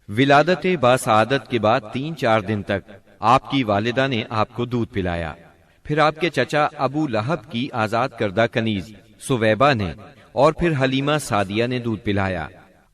ولادت باسعادت کے بعد 3-4 دن تک آپ کی والدہ نے آپ کو دودھ پلایا. پھر آپ کے چچا ابو لہب کی آزاد کردہ کنیز سویبہ نے اور پھر حلیمہ سعدیہ نے دودھ پلایا.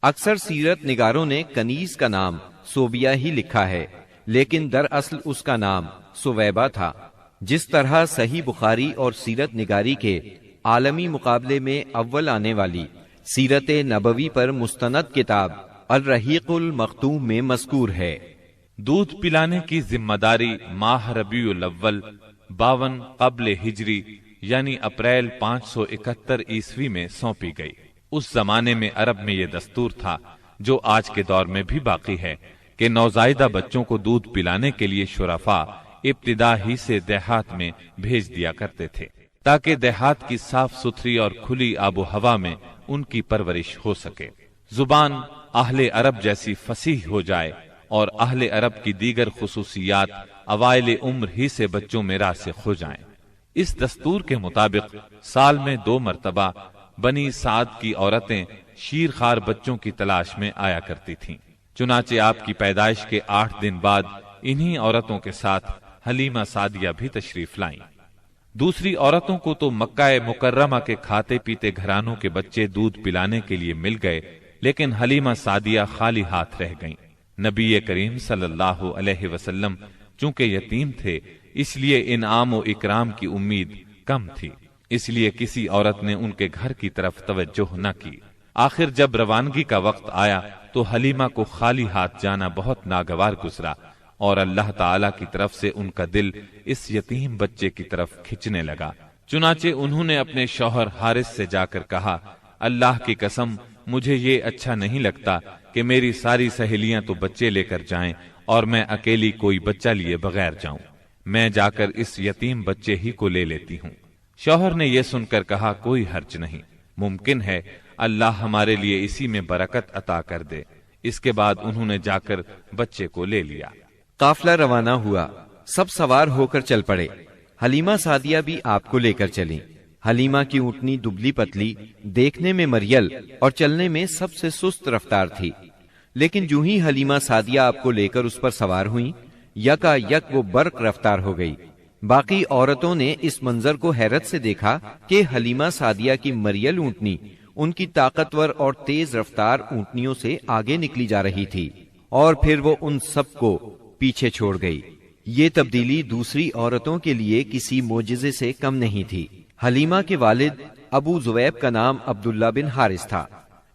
اکثر سیرت نگاروں نے کنیز کا نام صوبیہ ہی لکھا ہے، لیکن دراصل اس کا نام سویبہ تھا. جس طرح صحیح بخاری اور سیرت نگاری کے عالمی مقابلے میں اول آنے والی سیرت نبوی پر مستند کتاب الرحیق المختوم میں مذکور ہے. دودھ پلانے کی ذمہ داری ماہ ربیع الاول 52 قبل ہجری یعنی اپریل 571 عیسوی میں سونپی گئی. اس زمانے میں عرب میں یہ دستور تھا جو آج کے دور میں بھی باقی ہے کہ نوزائیدہ بچوں کو دودھ پلانے کے لیے شرفاء ابتدا ہی سے دیہات میں بھیج دیا کرتے تھے تاکہ دیہات کی صاف ستھری اور کھلی آب و ہوا میں ان کی پرورش ہو سکے. زبان اہل عرب جیسی فصیح ہو جائے اور اہل عرب کی دیگر خصوصیات اوائل عمر ہی سے بچوں میں راسخ ہو جائیں. اس دستور کے مطابق سال میں 2 مرتبہ بنی سعد کی عورتیں شیرخوار بچوں کی تلاش میں آیا کرتی تھیں. چنانچہ آپ کی پیدائش کے 8 دن بعد انہی عورتوں کے ساتھ حلیمہ سعدیہ بھی تشریف لائیں. دوسری عورتوں کو تو مکہ مکرمہ کے کھاتے پیتے گھرانوں کے بچے دودھ پلانے کے لیے مل گئے، لیکن حلیمہ سعدیہ خالی ہاتھ رہ گئیں. نبی کریم صلی اللہ علیہ وسلم چونکہ یتیم تھے اس لیے انعام و اکرام کی امید کم تھی، اس لیے کسی عورت نے ان کے گھر کی طرف توجہ نہ کی. آخر جب روانگی کا وقت آیا تو حلیمہ کو خالی ہاتھ جانا بہت ناگوار گزرا اور اللہ تعالی کی طرف سے ان کا دل اس یتیم بچے کی طرف کھنچنے لگا. چنانچہ انہوں نے اپنے شوہر حارث سے جا کر کہا، اللہ کی قسم مجھے یہ اچھا نہیں لگتا کہ میری ساری سہیلیاں تو بچے لے کر جائیں اور میں اکیلی کوئی بچہ لیے بغیر جاؤں. میں جا کر اس یتیم بچے ہی کو لے لیتی ہوں. شوہر نے یہ سن کر کہا، کوئی حرج نہیں، ممکن ہے اللہ ہمارے لیے اسی میں برکت عطا کر دے. اس کے بعد انہوں نے جا کر بچے کو لے لیا. قافلہ روانہ ہوا، سب سوار ہو کر چل پڑے. حلیمہ سعدیہ بھی آپ کو لے کر چلیں. حلیمہ کی اونٹنی دبلی پتلی، دیکھنے میں مریل اور چلنے میں سب سے سست رفتار تھی، لیکن جو ہی حلیمہ سعدیہ آپ کو لے کر اس پر سوار ہوئیں یکا یک وہ برق رفتار ہو گئی. باقی عورتوں نے اس منظر کو حیرت سے دیکھا کہ حلیمہ سعدیہ کی مریل اونٹنی ان کی طاقتور اور تیز رفتار اونٹنیوں سے آگے نکلی جا رہی تھی اور پھر وہ ان سب کو پیچھے چھوڑ گئی. یہ تبدیلی دوسری عورتوں کے لیے کسی معجزے سے کم نہیں تھی. حلیمہ کے والد ابو زویب کا نام عبداللہ بن حارث تھا.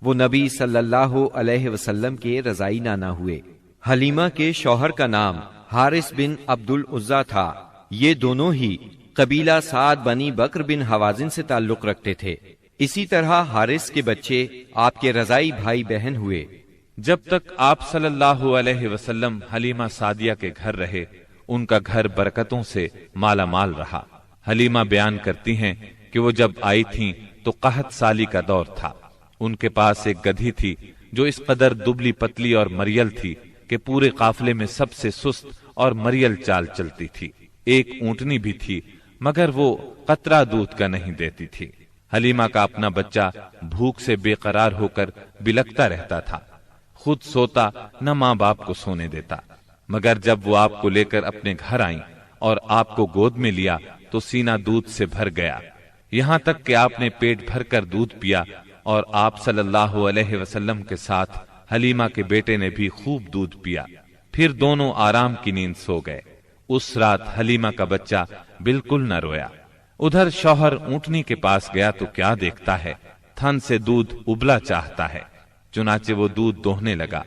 وہ نبی صلی اللہ علیہ وسلم کے رضائی نانا ہوئے. حلیمہ کے شوہر کا نام حارث بن عبد العزا تھا. یہ دونوں ہی قبیلہ سعد بنی بکر بن حوازن سے تعلق رکھتے تھے. اسی طرح حارث کے بچے آپ کے رضائی بھائی بہن ہوئے. جب تک آپ صلی اللہ علیہ وسلم حلیمہ سعدیہ کے گھر رہے ان کا گھر برکتوں سے مالا مال رہا. حلیمہ بیان کرتی ہیں کہ وہ جب آئی تھیں تو قحط سالی کا دور تھا. ان کے پاس ایک گدھی تھی جو اس قدر دبلی پتلی اور مریل تھی کہ پورے قافلے میں سب سے سست اور مریل چال چلتی تھی. ایک اونٹنی بھی تھی مگر وہ قطرہ دودھ کا نہیں دیتی تھی. حلیمہ کا اپنا بچہ بھوک سے بے قرار ہو کر بلکتا رہتا تھا. خود سوتا نہ ماں باپ کو سونے دیتا. مگر جب وہ آپ کو لے کر اپنے گھر آئیں اور آپ کو گود میں لیا تو سینہ دودھ سے بھر گیا، یہاں تک کہ آپ نے پیٹ بھر کر دودھ پیا اور آپ صلی اللہ علیہ وسلم کے ساتھ حلیمہ کے بیٹے نے بھی خوب دودھ پیا. پھر دونوں آرام کی نیند سو گئے. اس رات حلیمہ کا بچہ بالکل نہ رویا. ادھر شوہر اونٹنی کے پاس گیا تو کیا دیکھتا ہے، تھن سے دودھ ابلا چاہتا ہے. چنانچہ وہ دودھ دوہنے لگا.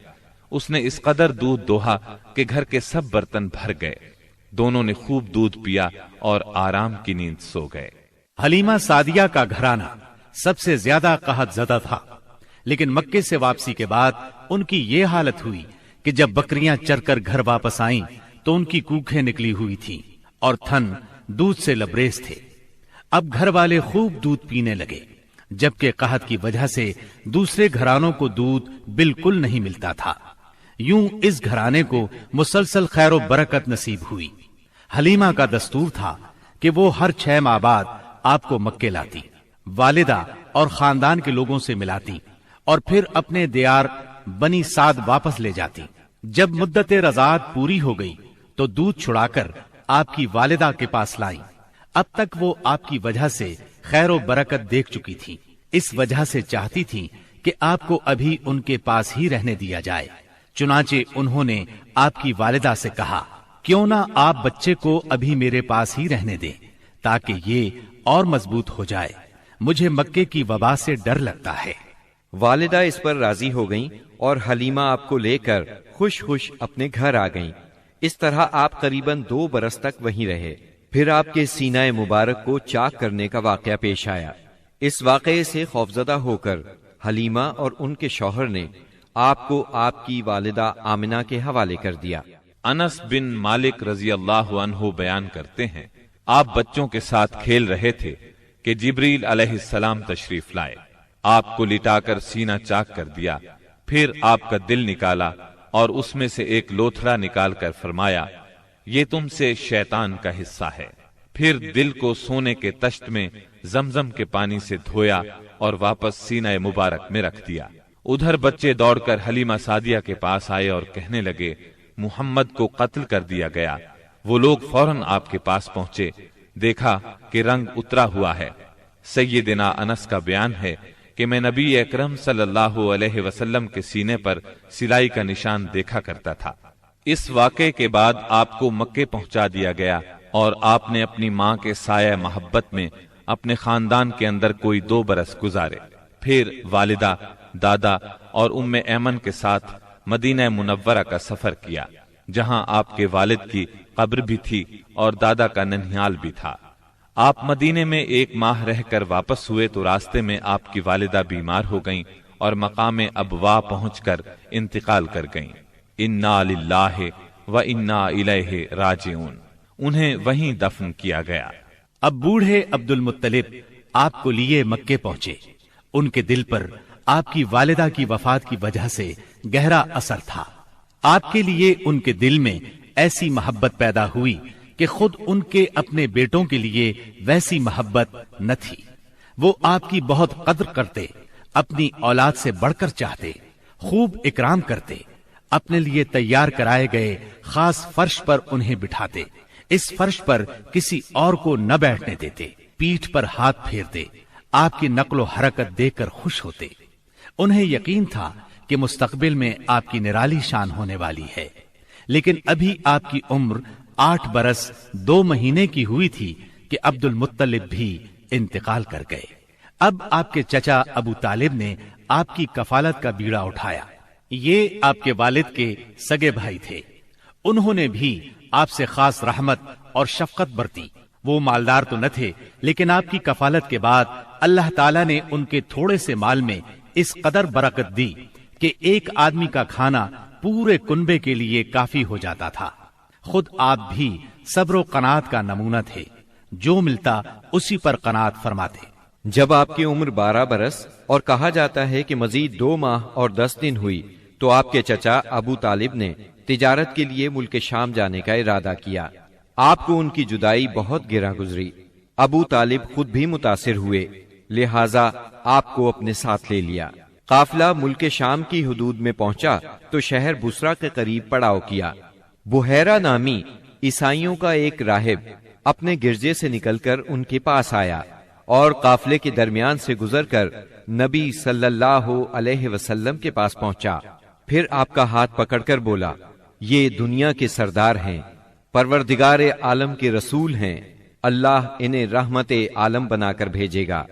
اس نے اس قدر دودھ دوہا کہ گھر کے سب برتن بھر گئے. دونوں نے خوب دودھ پیا اور آرام کی نیند سو گئے. حلیمہ سعدیہ کا گھرانہ سب سے زیادہ قحط زدہ تھا، لیکن مکے سے واپسی کے بعد ان کی یہ حالت ہوئی کہ جب بکریاں چر کر گھر واپس آئیں تو ان کی کوکھیں نکلی ہوئی تھیں اور تھن دودھ سے لبریز تھے. اب گھر والے خوب دودھ پینے لگے، جبکہ قحط کی وجہ سے دوسرے گھرانوں کو دودھ بالکل نہیں ملتا تھا. یوں اس گھرانے کو مسلسل خیر و برکت نصیب ہوئی. حلیمہ کا دستور تھا کہ وہ ہر 6 ماہ بعد آپ کو مکے لاتی، والدہ اور خاندان کے لوگوں سے ملاتی اور پھر اپنے دیار بنی سعد واپس لے جاتی. جب مدت رضاعت پوری ہو گئی تو دودھ چھڑا کر آپ کی والدہ کے پاس لائیں۔ اب تک وہ آپ کی وجہ سے خیر و برکت دیکھ چکی تھی، اس وجہ سے چاہتی تھی کہ آپ کو ابھی ان کے پاس ہی رہنے دیا جائے۔ چنانچہ انہوں نے آپ کی والدہ سے کہا، کیوں نہ آپ بچے کو ابھی میرے پاس ہی رہنے دیں تاکہ یہ اور مضبوط ہو جائے، مجھے مکے کی وبا سے ڈر لگتا ہے۔ والدہ اس پر راضی ہو گئیں اور حلیمہ آپ کو لے کر خوش خوش اپنے گھر آ گئیں۔ اس طرح آپ قریباً 2 برس تک وہیں رہے۔ پھر آپ کے سینہ مبارک کو چاک کرنے کا واقعہ پیش آیا۔ اس واقعے سے خوفزدہ ہو کر حلیمہ اور ان کے شوہر نے آپ کو آپ کی والدہ آمنہ کے حوالے کر دیا۔ انس بن مالک رضی اللہ عنہ بیان کرتے ہیں، آپ بچوں کے ساتھ کھیل رہے تھے کہ جبریل علیہ السلام تشریف لائے، آپ کو لٹا کر سینہ چاک کر دیا، پھر آپ کا دل نکالا اور اس میں سے ایک لوتھڑا نکال کر فرمایا، یہ تم سے شیطان کا حصہ ہے۔ پھر دل کو سونے کے تشت میں زمزم کے پانی سے دھویا اور واپس سینہ مبارک میں رکھ دیا۔ ادھر بچے دوڑ کر حلیمہ سعدیہ کے پاس آئے اور کہنے لگے، محمد کو قتل کر دیا گیا۔ وہ لوگ فوراً آپ کے پاس پہنچے، دیکھا کہ رنگ اترا ہوا ہے۔ سیدنا انس کا بیان ہے کہ میں نبی اکرم صلی اللہ علیہ وسلم کے سینے پر سلائی کا نشان دیکھا کرتا تھا۔ اس واقعے کے بعد آپ کو مکے پہنچا دیا گیا اور آپ نے اپنی ماں کے سایہ محبت میں اپنے خاندان کے اندر کوئی 2 برس گزارے۔ پھر والدہ، دادا اور ام ایمن کے ساتھ مدینہ منورہ کا سفر کیا، جہاں آپ کے والد کی قبر بھی تھی اور دادا کا ننھیال بھی تھا۔ آپ مدینے میں 1 ماہ رہ کر واپس ہوئے تو راستے میں آپ کی والدہ بیمار ہو گئیں اور مقام ابوا پہنچ کر انتقال کر گئیں۔ انا للہ و انا الیہ راجعون، انہیں وہیں دفن کیا گیا۔ اب بوڑھے عبد المطلب آپ کو لیے مکے پہنچے۔ ان کے دل پر آپ کی والدہ کی وفات کی وجہ سے گہرا اثر تھا۔ آپ کے لیے ان کے دل میں ایسی محبت پیدا ہوئی کہ خود ان کے اپنے بیٹوں کے لیے ویسی محبت نہ تھی۔ وہ آپ کی بہت قدر کرتے، اپنی اولاد سے بڑھ کر چاہتے، خوب اکرام کرتے، اپنے لیے تیار کرائے گئے خاص فرش پر انہیں بٹھاتے، اس فرش پر کسی اور کو نہ بیٹھنے دیتے، پیٹھ پر ہاتھ پھیرتے، آپ کی نقل و حرکت دیکھ کر خوش ہوتے۔ انہیں یقین تھا کہ مستقبل میں آپ کی نرالی شان ہونے والی ہے، لیکن ابھی آپ کی عمر 8 برس 2 مہینے کی ہوئی تھی کہ عبد المطلب بھی انتقال کر گئے۔ اب آپ کے چچا ابو طالب نے آپ کی کفالت کا بیڑا اٹھایا۔ یہ آپ کے والد کے سگے بھائی تھے، انہوں نے بھی آپ سے خاص رحمت اور شفقت برتی۔ وہ مالدار تو نہ تھے، لیکن آپ کی کفالت کے بعد اللہ تعالیٰ نے ان کے تھوڑے سے مال میں اس قدر برکت دی کہ ایک آدمی کا کھانا پورے کنبے کے لیے کافی ہو جاتا تھا۔ خود آپ بھی صبر و قناعت کا نمونہ تھے، جو ملتا اسی پر قناعت فرماتے۔ جب آپ کی عمر 12 برس اور کہا جاتا ہے کہ مزید 2 ماہ اور 10 دن ہوئی تو آپ کے چچا ابو طالب نے تجارت کے لیے ملک شام جانے کا ارادہ کیا۔ آپ کو ان کی جدائی بہت گراں گزری۔ ابو طالب خود بھی متاثر ہوئے، لہٰذا آپ کو اپنے ساتھ لے لیا۔ قافلہ ملک شام کی حدود میں پہنچا تو شہر بصرہ کے قریب پڑاؤ کیا۔ بحیرہ نامی عیسائیوں کا ایک راہب اپنے گرجے سے نکل کر ان کے پاس آیا اور قافلے کے درمیان سے گزر کر نبی صلی اللہ علیہ وسلم کے پاس پہنچا۔ پھر آپ کا ہاتھ پکڑ کر بولا، یہ دنیا کے سردار ہیں، پروردگار عالم کے رسول ہیں، اللہ انہیں رحمت عالم بنا کر بھیجے گا۔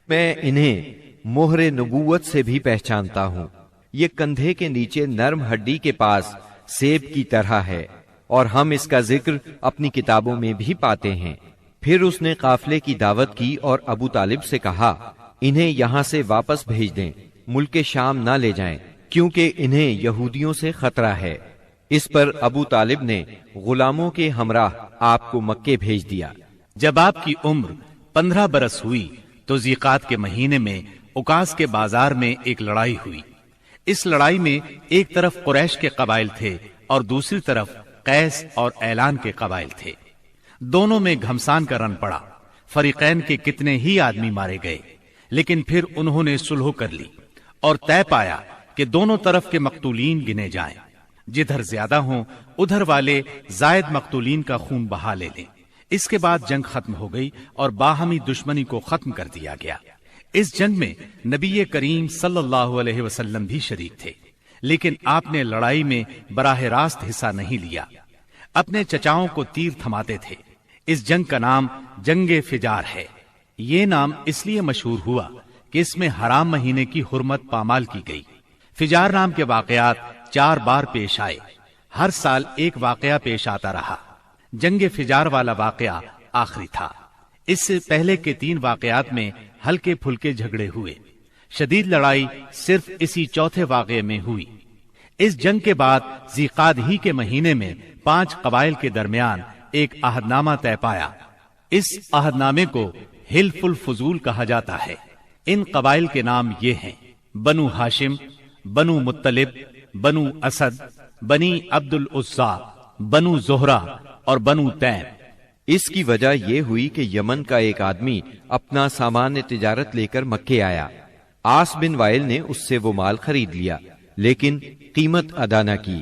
میں انہیں مہر نبوت سے بھی پہچانتا ہوں۔ یہ کندھے کے نیچے نرم ہڈی کے پاس سیب کی طرح ہے، اور ہم اس کا ذکر اپنی کتابوں میں بھی پاتے ہیں۔ پھر اس نے قافلے کی دعوت کی اور ابو طالب سے کہا، انہیں یہاں سے واپس بھیج دیں، ملک شام نہ لے جائیں، کیونکہ انہیں یہودیوں سے خطرہ ہے۔ اس پر ابو طالب نے غلاموں کے ہمراہ آپ کو مکے بھیج دیا۔ جب آپ کی عمر 15 برس ہوئی تو ذیقات کے مہینے میں اوکاس کے بازار میں ایک لڑائی ہوئی۔ اس لڑائی میں ایک طرف قریش کے قبائل تھے اور دوسری طرف قیس اور اعلان کے قبائل تھے۔ دونوں میں گھمسان کا رن پڑا، فریقین کے کتنے ہی آدمی مارے گئے، لیکن پھر انہوں نے صلح کر لی اور طے پایا کہ دونوں طرف کے مقتولین گنے جائیں۔ جدھر زیادہ ہوں ادھر والے زائد مقتولین کا خون بہا لے لیں۔ اس کے بعد جنگ ختم ہو گئی اور باہمی دشمنی کو ختم کر دیا گیا۔ اس جنگ میں نبی کریم صلی اللہ علیہ وسلم بھی شریک تھے، لیکن آپ نے لڑائی میں براہ راست حصہ نہیں لیا، اپنے چچاؤں کو تیر تھماتے تھے۔ اس جنگ کا نام جنگ فجار ہے۔ یہ نام اس لیے مشہور ہوا کہ اس میں حرام مہینے کی حرمت پامال کی گئی۔ فجار نام کے واقعات 4 بار پیش آئے، ہر سال ایک واقعہ پیش آتا رہا۔ جنگ فجار والا واقعہ آخری تھا۔ اس سے پہلے کے 3 واقعات میں ہلکے پھلکے جھگڑے ہوئے، شدید لڑائی صرف اسی چوتھے واقعے میں ہوئی۔ اس جنگ کے بعد ذیقعد ہی کے مہینے میں 5 قبائل کے درمیان ایک عہد نامہ طے پایا۔ اس عہد نامے کو حلف الفضول کہا جاتا ہے۔ ان قبائل کے نام یہ ہیں: بنو ہاشم، بنو مطلب، بنو اسد، بنی عبد العزا، بنو زہرہ اور بنو تیم۔ اس کی وجہ یہ ہوئی کہ یمن کا ایک آدمی اپنا سامان تجارت لے کر مکے آیا۔ آس بن وائل نے اس سے وہ مال خرید لیا، لیکن قیمت ادا نہ کی۔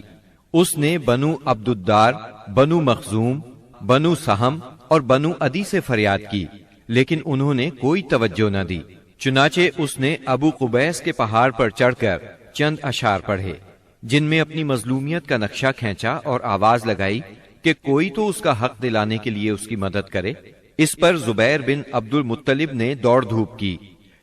اس نے بنو عبد الدار، بنو مخزوم، بنو سہم اور بنو عدی سے فریاد کی، لیکن انہوں نے کوئی توجہ نہ دی۔ چنانچہ اس نے ابو قبیس کے پہاڑ پر چڑھ کر چند اشعار پڑھے، جن میں اپنی مظلومیت کا نقشہ کھینچا اور آواز لگائی کہ کوئی تو اس کا حق دلانے کے لیے اس کی مدد کرے۔ اس پر زبیر بن عبد المطلب نے دوڑ دھوپ کی،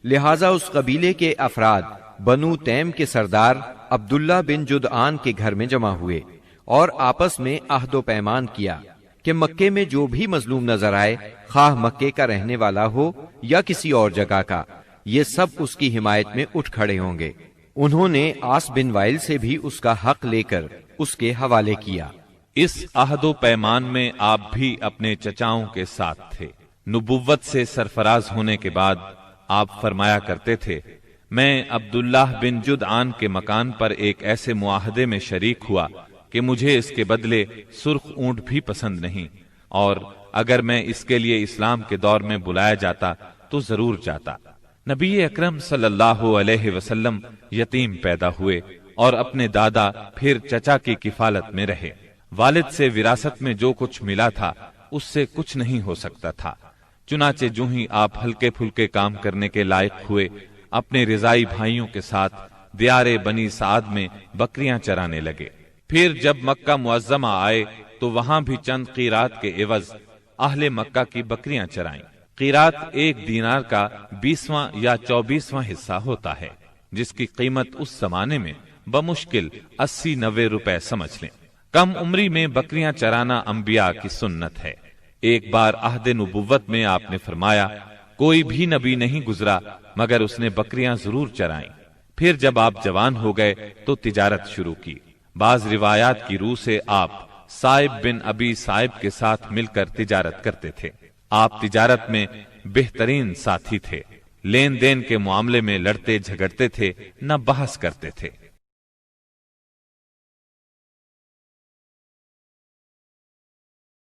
لہٰذا اس قبیلے کے افراد بنو تیم کے سردار عبداللہ بن جدعان کے گھر میں جمع ہوئے اور آپس میں عہد و پیمان کیا کہ مکے میں جو بھی مظلوم نظر آئے، خواہ مکے کا رہنے والا ہو یا کسی اور جگہ کا، یہ سب اس کی حمایت میں اٹھ کھڑے ہوں گے۔ انہوں نے آس بن وائل سے بھی اس کا حق لے کر اس کے حوالے کیا۔ اس عہد و پیمان میں آپ بھی اپنے چچاؤں کے ساتھ تھے۔ نبوت سے سرفراز ہونے کے بعد آپ فرمایا کرتے تھے، میں عبداللہ بن جدعان کے مکان پر ایک ایسے معاہدے میں شریک ہوا کہ مجھے اس کے بدلے سرخ اونٹ بھی پسند نہیں، اور اگر میں اس کے لیے اسلام کے دور میں بلایا جاتا تو ضرور جاتا۔ نبی اکرم صلی اللہ علیہ وسلم یتیم پیدا ہوئے اور اپنے دادا پھر چچا کی کفالت میں رہے۔ والد سے وراثت میں جو کچھ ملا تھا اس سے کچھ نہیں ہو سکتا تھا۔ چنانچہ جو ہی آپ ہلکے پھلکے کام کرنے کے لائق ہوئے، اپنے رضائی بھائیوں کے ساتھ دیار بنی سعد میں بکریاں چرانے لگے۔ پھر جب مکہ معظمہ آئے تو وہاں بھی چند قیرات کے عوض اہل مکہ کی بکریاں چرائیں۔ قیرات 1 دینار کا 20واں یا 24واں حصہ ہوتا ہے، جس کی قیمت اس زمانے میں بمشکل 80-90 روپے سمجھ لیں۔ کم عمری میں بکریاں چرانا انبیاء کی سنت ہے۔ ایک بار عہد نبوت میں آپ نے فرمایا، کوئی بھی نبی نہیں گزرا مگر اس نے بکریاں ضرور چرائیں۔ پھر جب آپ جوان ہو گئے تو تجارت شروع کی۔ بعض روایات کی روح سے آپ صائب بن ابی صائب کے ساتھ مل کر تجارت کرتے تھے۔ آپ تجارت میں بہترین ساتھی تھے، لین دین کے معاملے میں لڑتے جھگڑتے تھے، نہ بحث کرتے تھے۔